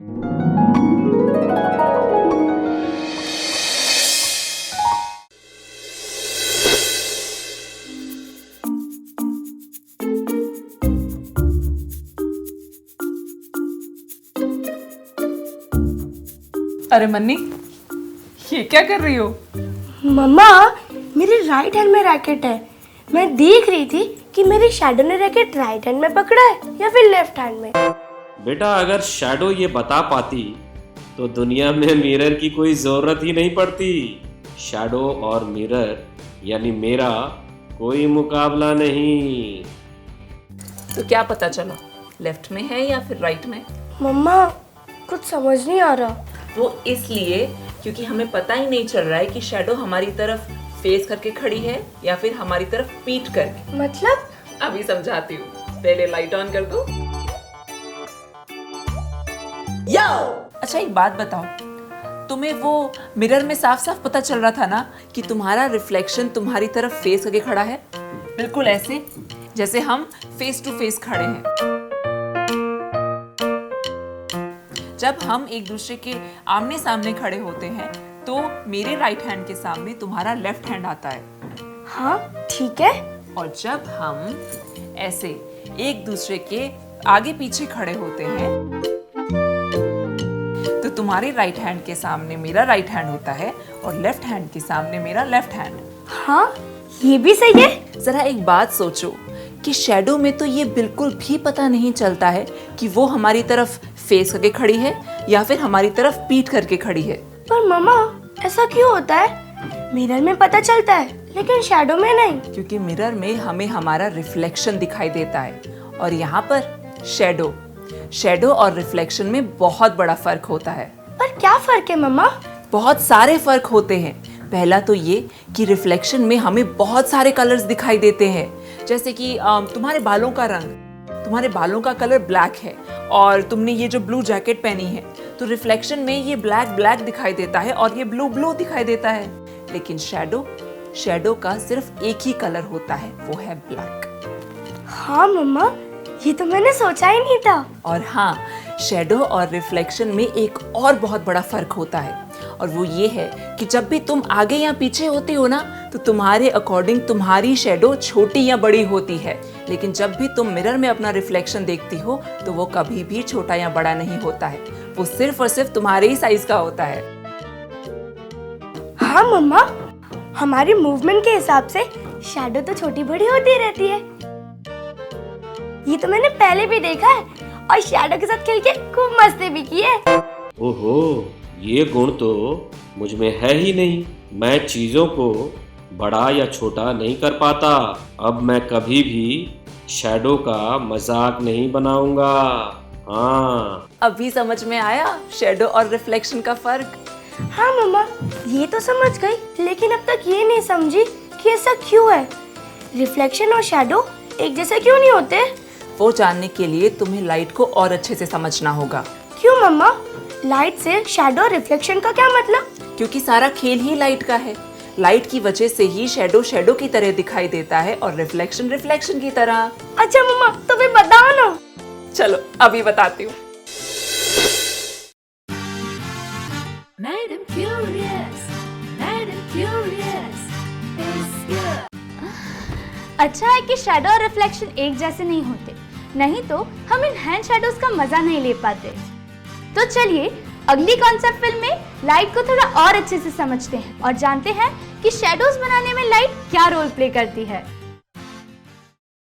अरे मन्नी, ये क्या कर रही हो? मम्मा, मेरी राइट हैंड में रैकेट है। मैं देख रही थी कि मेरी शैडो ने रैकेट राइट हैंड में पकड़ा है या फिर लेफ्ट हैंड में। बेटा, अगर शैडो ये बता पाती तो दुनिया में मिरर की कोई जरूरत ही नहीं पड़ती। शैडो और मिरर यानी मेरा कोई मुकाबला नहीं। तो क्या पता चला, लेफ्ट में है या फिर राइट में? मम्मा, कुछ समझ नहीं आ रहा। वो इसलिए क्योंकि हमें पता ही नहीं चल रहा है कि शैडो हमारी तरफ फेस करके खड़ी है या फिर हमारी तरफ पीठ करके। मतलब? अभी समझाती हूँ, पहले लाइट ऑन कर दो। यो! अच्छा एक बात बताओ, तुम्हें वो मिरर में साफ साफ पता चल रहा था ना कि तुम्हारा रिफ्लेक्शन तुम्हारी तरफ फेस करके खड़ा है, बिल्कुल ऐसे जैसे हम फेस टू फेस खड़े हैं। जब हम एक दूसरे के आमने सामने खड़े होते हैं तो मेरे राइट हैंड के सामने तुम्हारा लेफ्ट हैंड आता है। हाँ, ठीक है। और जब हम ऐसे एक दूसरे के आगे पीछे खड़े होते हैं तो तुम्हारे राइट हैंड के सामने मेरा राइट हैंड होता है और लेफ्ट हैंड के सामने मेरा लेफ्ट हैंड। हाँ, ये भी सही है। जरा एक बात सोचो कि शैडो में तो ये बिल्कुल भी पता नहीं चलता है कि वो हमारी तरफ फेस करके खड़ी है या फिर हमारी तरफ पीठ करके खड़ी है। पर मम्मा, ऐसा क्यों होता है? मिरर में पता चलता है लेकिन शैडो में नहीं। क्योंकि मिरर में हमें हमारा रिफ्लेक्शन दिखाई देता है और यहाँ पर शैडो और रिफ्लेक्शन में बहुत बड़ा फर्क होता है। पर क्या फर्क है मम्मा? बहुत सारे फर्क होते हैं। पहला तो ये कि रिफ्लेक्शन में हमें बहुत सारे कलर्स दिखाई देते हैं, जैसे कि तुम्हारे बालों का रंग, तुम्हारे बालों का कलर ब्लैक है और तुमने ये जो ब्लू जैकेट पहनी है तो रिफ्लेक्शन में ये ब्लैक दिखाई देता है और ये ब्लू दिखाई देता है। लेकिन शैडो का सिर्फ एक ही कलर होता है, वो है ब्लैक। हाँ मम्मा, ये तो मैंने सोचा ही नहीं था। और हाँ, शैडो और रिफ्लेक्शन में एक और बहुत बड़ा फर्क होता है और वो ये है कि जब भी तुम आगे या पीछे होती हो ना तो तुम्हारे अकॉर्डिंग तुम्हारी शैडो छोटी या बड़ी होती है, लेकिन जब भी तुम मिरर में अपना रिफ्लेक्शन देखती हो तो वो कभी भी छोटा या बड़ा नहीं होता है, वो सिर्फ और सिर्फ तुम्हारे ही साइज का होता है। हाँ मम्मा, हमारी मूवमेंट के हिसाब से शैडो तो छोटी बड़ी होती रहती है। ये तो मैंने पहले भी देखा है और शैडो के साथ खेल के खूब मस्ती भी की है। ओहो, ये गुण तो मुझ में है ही नहीं। मैं चीजों को बड़ा या छोटा नहीं कर पाता। अब मैं कभी भी शैडो का मजाक नहीं बनाऊंगा। हाँ, अभी समझ में आया शैडो और रिफ्लेक्शन का फर्क? हाँ मम्मा, ये तो समझ गई, लेकिन अब तक ये नहीं समझी कि ऐसा क्यों है। रिफ्लेक्शन और शैडो एक जैसे क्यों नहीं होते? वो जानने के लिए तुम्हें लाइट को और अच्छे से समझना होगा। क्यों मम्मा? लाइट से शैडो और रिफ्लेक्शन का क्या मतलब? क्योंकि सारा खेल ही लाइट का है। लाइट की वजह से ही शैडो की तरह दिखाई देता है और रिफ्लेक्शन की तरह। अच्छा मम्मा, तो फिर बताओ ना। चलो अभी बताती हूँ। Madam Curious is here. अच्छा है कि शैडो और रिफ्लेक्शन एक जैसे नहीं होते, नहीं तो हम इन हैंड शैडोज का मजा नहीं ले पाते। तो चलिए अगली कॉन्सेप्ट फिल्म में लाइट को थोड़ा और अच्छे से समझते हैं और जानते हैं कि शैडोज बनाने में लाइट क्या रोल प्ले करती है।